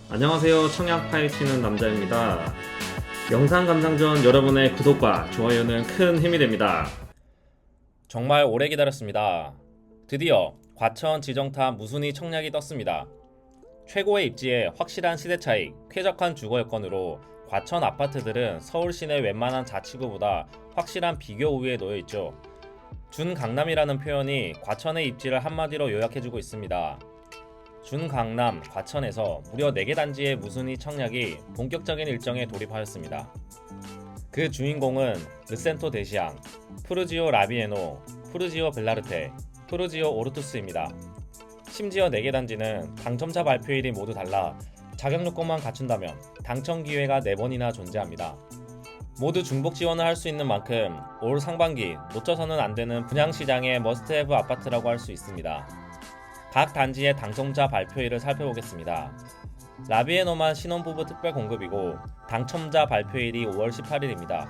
안녕하세요. 청약 파헤치는 남자입니다. 영상 감상 전 여러분의 구독과 좋아요는 큰 힘이 됩니다. 정말 오래 기다렸습니다. 드디어 과천 지정타 무순위 청약이 떴습니다. 최고의 입지에 확실한 시세 차익, 쾌적한 주거 여건으로 과천 아파트들은 서울 시내 웬만한 자치구보다 확실한 비교 우위에 놓여 있죠. 준강남이라는 표현이 과천의 입지를 한마디로 요약해주고 있습니다. 준강남 과천에서 무려 4개 단지의 무순위 청약이 본격적인 일정에 돌입하였습니다. 그 주인공은 르센토 대시앙, 푸르지오 라비에노, 푸르지오 벨라르테, 푸르지오 오르투스입니다. 심지어 4개 단지는 당첨자 발표일이 모두 달라 자격 요건만 갖춘다면 당첨 기회가 4번이나 존재합니다. 모두 중복 지원을 할 수 있는 만큼 올 상반기 놓쳐서는 안 되는 분양시장의 머스트헤브 아파트라고 할 수 있습니다. 각 단지의 당첨자 발표일을 살펴보겠습니다. 라비에노만 신혼부부 특별 공급이고 당첨자 발표일이 5월 18일입니다.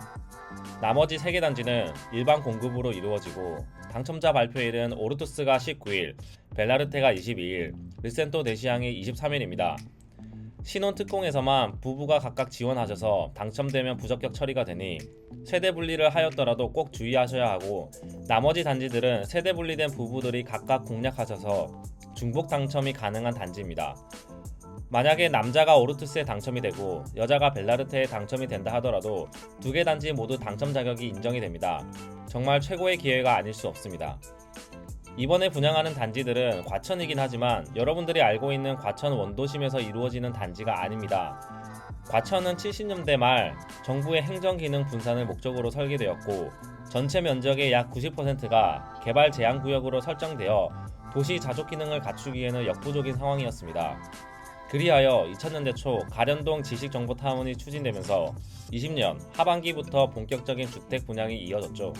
나머지 3개 단지는 일반 공급으로 이루어지고 당첨자 발표일은 오르투스가 19일, 벨라르테가 22일, 르센토 대시앙이 23일입니다. 신혼 특공에서만 부부가 각각 지원하셔서 당첨되면 부적격 처리가 되니 세대 분리를 하였더라도 꼭 주의하셔야 하고, 나머지 단지들은 세대 분리된 부부들이 각각 공략하셔서 중복 당첨이 가능한 단지입니다. 만약에 남자가 오르투스에 당첨이 되고 여자가 벨라르테에 당첨이 된다 하더라도 2개 단지 모두 당첨 자격이 인정이 됩니다. 정말 최고의 기회가 아닐 수 없습니다. 이번에 분양하는 단지들은 과천이긴 하지만 여러분들이 알고 있는 과천 원도심에서 이루어지는 단지가 아닙니다. 과천은 70년대 말 정부의 행정기능 분산을 목적으로 설계되었고 전체 면적의 약 90%가 개발 제한구역으로 설정되어 도시 자족 기능을 갖추기에는 역부족인 상황이었습니다. 그리하여 2000년대 초 가련동 지식정보타운이 추진되면서 20년 하반기부터 본격적인 주택 분양이 이어졌죠.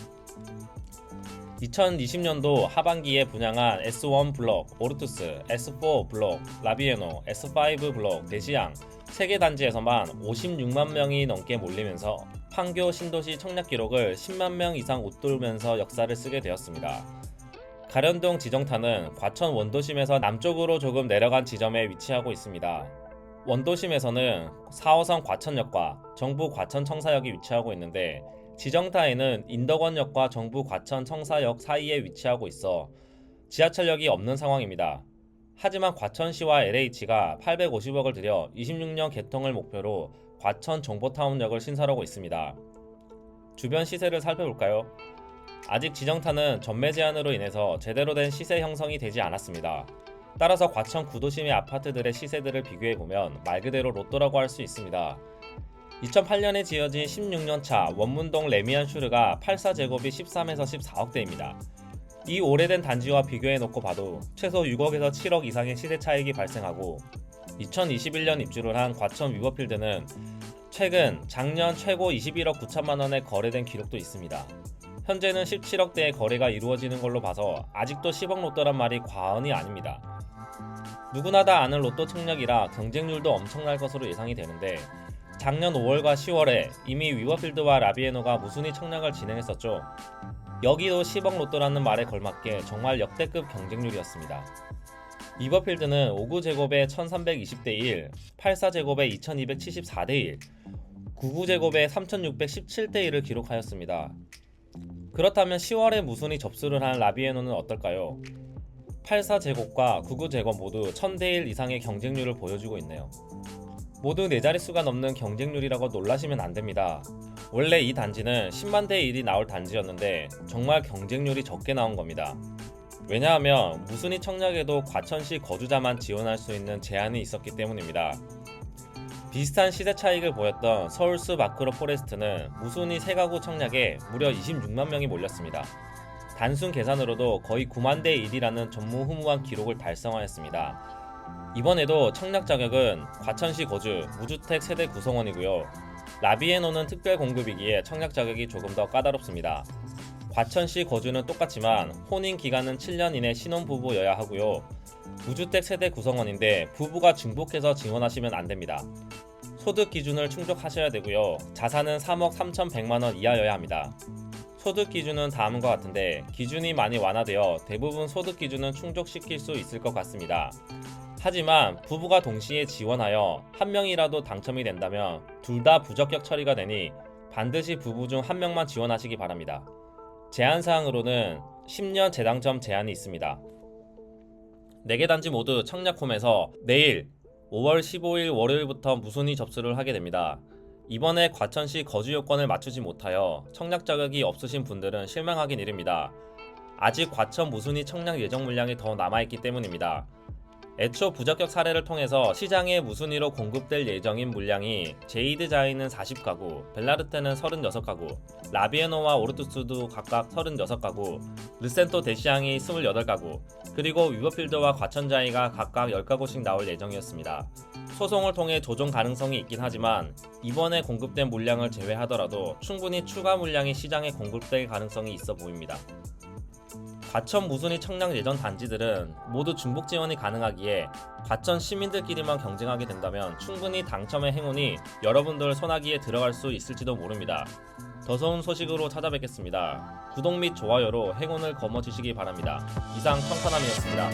2020년도 하반기에 분양한 S1 블록 오르투스, S4 블록 라비에노, S5 블록 대시양 3개 단지에서만 56만 명이 넘게 몰리면서 판교 신도시 청약 기록을 10만 명 이상 웃돌면서 역사를 쓰게 되었습니다. 가련동 지정타는 과천 원도심에서 남쪽으로 조금 내려간 지점에 위치하고 있습니다. 원도심에서는 4호선 과천역과 정부 과천청사역이 위치하고 있는데, 지정타에는 인덕원역과 정부 과천청사역 사이에 위치하고 있어 지하철역이 없는 상황입니다. 하지만 과천시와 LH가 850억을 들여 26년 개통을 목표로 과천 정보타운역을 신설하고 있습니다. 주변 시세를 살펴볼까요? 아직 지정타는 전매 제한으로 인해서 제대로 된 시세 형성이 되지 않았습니다. 따라서 과천 구도심의 아파트들의 시세들을 비교해보면 말 그대로 로또라고 할 수 있습니다. 2008년에 지어진 16년차 원문동 레미안 슈르가 84제곱이 13에서 14억대입니다. 이 오래된 단지와 비교해놓고 봐도 최소 6억에서 7억 이상의 시세 차익이 발생하고, 2021년 입주를 한 과천 위버필드는 최근 작년 최고 21억 9천만원에 거래된 기록도 있습니다. 현재는 17억대의 거래가 이루어지는 걸로 봐서 아직도 10억 로또란 말이 과언이 아닙니다. 누구나 다 아는 로또 청약이라 경쟁률도 엄청날 것으로 예상이 되는데, 작년 5월과 10월에 이미 위버필드와 라비에노가 무순위 청약을 진행했었죠. 여기도 10억 로또라는 말에 걸맞게 정말 역대급 경쟁률이었습니다. 위버필드는 59제곱에 1320대 1, 84제곱에 2274대 1, 99제곱에 3617대 1을 기록하였습니다. 그렇다면 10월에 무순위 접수를 한 라비에노는 어떨까요? 84제곱과 99제곱 모두 1000대 1 이상의 경쟁률을 보여주고 있네요. 모두 4자릿수가 넘는 경쟁률이라고 놀라시면 안됩니다. 원래 이 단지는 10만 대 1이 나올 단지였는데 정말 경쟁률이 적게 나온 겁니다. 왜냐하면 무순위 청약에도 과천시 거주자만 지원할 수 있는 제한이 있었기 때문입니다. 비슷한 시세 차익을 보였던 서울숲 마크로 포레스트는 무순위 3가구 청약에 무려 26만 명이 몰렸습니다. 단순 계산으로도 거의 9만 대 1이라는 전무후무한 기록을 달성하였습니다. 이번에도 청약 자격은 과천시 거주, 무주택 세대 구성원이고요. 라비에노는 특별 공급이기에 청약 자격이 조금 더 까다롭습니다. 과천시 거주는 똑같지만 혼인 기간은 7년 이내 신혼부부여야 하고요. 무주택 세대 구성원인데 부부가 중복해서 지원하시면 안됩니다. 소득 기준을 충족하셔야 되고요. 자산은 3억 3,100만원 이하여야 합니다. 소득 기준은 다음과 같은데 기준이 많이 완화되어 대부분 소득 기준은 충족시킬 수 있을 것 같습니다. 하지만 부부가 동시에 지원하여 한 명이라도 당첨이 된다면 둘 다 부적격 처리가 되니 반드시 부부 중 한 명만 지원하시기 바랍니다. 제한사항으로는 10년 재당첨 제한이 있습니다. 4개 단지 모두 청약홈에서 내일 5월 15일 월요일부터 무순위 접수를 하게 됩니다. 이번에 과천시 거주 요건을 맞추지 못하여 청약 자격이 없으신 분들은 실망하긴 이릅니다. 아직 과천 무순위 청약 예정 물량이 더 남아있기 때문입니다. 애초 부적격 사례를 통해서 시장에 무순위로 공급될 예정인 물량이 제이드자이는 40가구, 벨라르테는 36가구, 라비에노와 오르투스도 각각 36가구, 르센토 대시앙이 28가구, 그리고 위버필드와 과천자이가 각각 10가구씩 나올 예정이었습니다. 소송을 통해 조정 가능성이 있긴 하지만 이번에 공급된 물량을 제외하더라도 충분히 추가 물량이 시장에 공급될 가능성이 있어 보입니다. 과천 무순위 청약 예정 단지들은 모두 중복 지원이 가능하기에 과천 시민들끼리만 경쟁하게 된다면 충분히 당첨의 행운이 여러분들 손아귀에 들어갈 수 있을지도 모릅니다. 더 좋은 소식으로 찾아뵙겠습니다. 구독 및 좋아요로 행운을 거머쥐시기 바랍니다. 이상 청카남이었습니다.